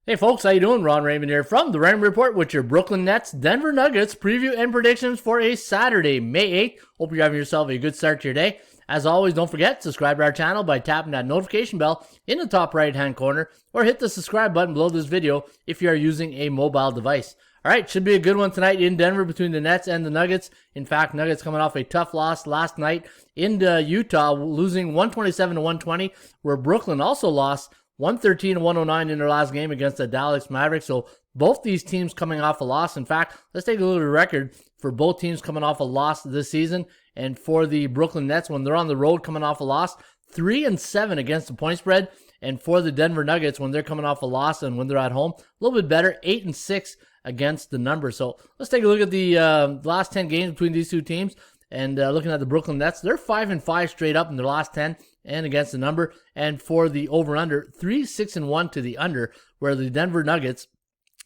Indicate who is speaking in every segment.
Speaker 1: Hey folks, how you doing? Ron Raymond here from the Raymond Report with your Brooklyn Nets Denver Nuggets preview and predictions for a Saturday, May 8th. Hope you're having yourself a good start to your day. As always, don't forget, subscribe to our channel by tapping that notification bell in the top right-hand corner, or hit the subscribe button below this video if you are using a mobile device. All right, should be a good one tonight in Denver between the Nets and the Nuggets. In fact, Nuggets coming off a tough loss last night in Utah, losing 127-120, where Brooklyn also lost 113-109 in their last game against the Dallas Mavericks. So both these teams coming off a loss. In fact, let's take a look at the record for both teams coming off a loss this season. And for the Brooklyn Nets, when they're on the road coming off a loss, 3-7 against the point spread. And for the Denver Nuggets, when they're coming off a loss and when they're at home, a little bit better, 8-6 against the number. So let's take a look at the last 10 games between these two teams. And looking at the Brooklyn Nets, they're 5-5 straight up in their last 10 and against the number. And for the over-under, 3-6-1 to the under, where the Denver Nuggets,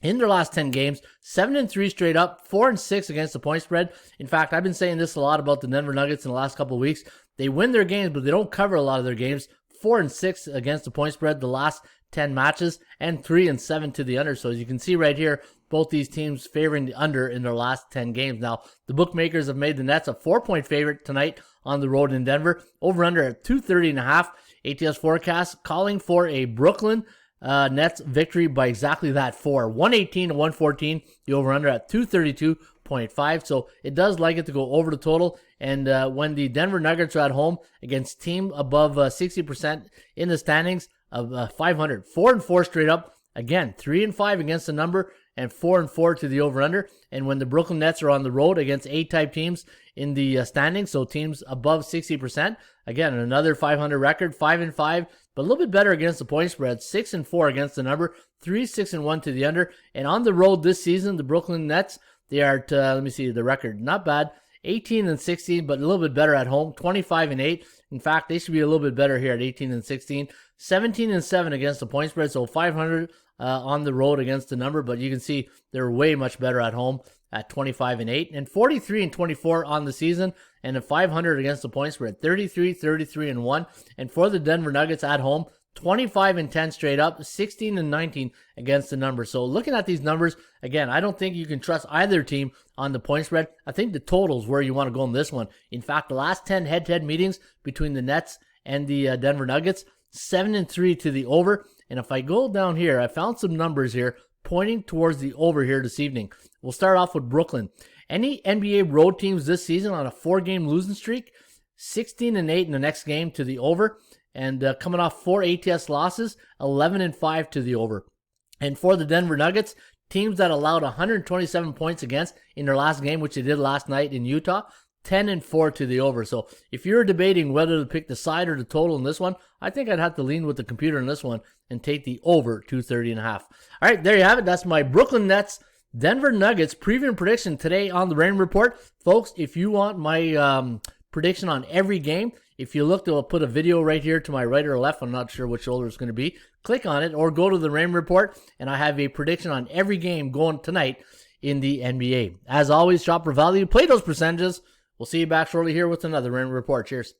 Speaker 1: in their last 10 games, 7-3 straight up, 4-6 against the point spread. In fact, I've been saying this a lot about the Denver Nuggets in the last couple of weeks. They win their games, but they don't cover a lot of their games. 4-6 against the point spread the last 10 matches, and 3-7 to the under. So as you can see right here, both these teams favoring the under in their last 10 games. Now, the bookmakers have made the Nets a 4-point favorite tonight on the road in Denver. Over-under at 230.5. ATS forecast calling for a Brooklyn Nets victory by exactly that, 118-114. The over-under at 232.5. So it does like it to go over the total. And when the Denver Nuggets are at home against team above 60% in the standings of 500, 4-4 straight up. Again, 3-5 against the number and 4-4 to the over-under. And when the Brooklyn Nets are on the road against A-type teams in the standings, so teams above 60%, again, another 500 record, 5-5, but a little bit better against the point spread, 6-4 against the number, 3-6-1 to the under. And on the road this season, the Brooklyn Nets, they are, let me see the record, not bad, 18-16, but a little bit better at home, 25-8. In fact, they should be a little bit better here at 18-16, 17-7 against the point spread, so 500 on the road against the number, but you can see they're way much better at home at 25-8, and 43-24 on the season, and a 500 against the point spread, 33-1. And for the Denver Nuggets at home, 25-10 straight up, 16-19 against the number. So looking at these numbers, again, I don't think you can trust either team on the point spread. I think the total's where you want to go in this one. In fact, the last 10 head-to-head meetings between the Nets and the Denver Nuggets, 7-3 to the over. And if I go down here, I found some numbers here pointing towards the over here this evening. We'll start off with Brooklyn. Any NBA road teams this season on a 4-game losing streak, 16-8 in the next game to the over. And coming off 4 ATS losses, 11-5 to the over. And for the Denver Nuggets, teams that allowed 127 points against in their last game, which they did last night in Utah, 10-4 to the over. So if you're debating whether to pick the side or the total in this one, I think I'd have to lean with the computer in this one and take the over 230.5. All right, there you have it. That's my Brooklyn Nets Denver Nuggets preview and prediction today on the Raymond Report. Folks, if you want my prediction on every game, if you look, they'll put a video right here to my right or left. I'm not sure which shoulder it's going to be. Click on it or go to the Raymond Report, and I have a prediction on every game going tonight in the NBA. As always, shop for value, play those percentages. We'll see you back shortly here with another Raymond Report. Cheers.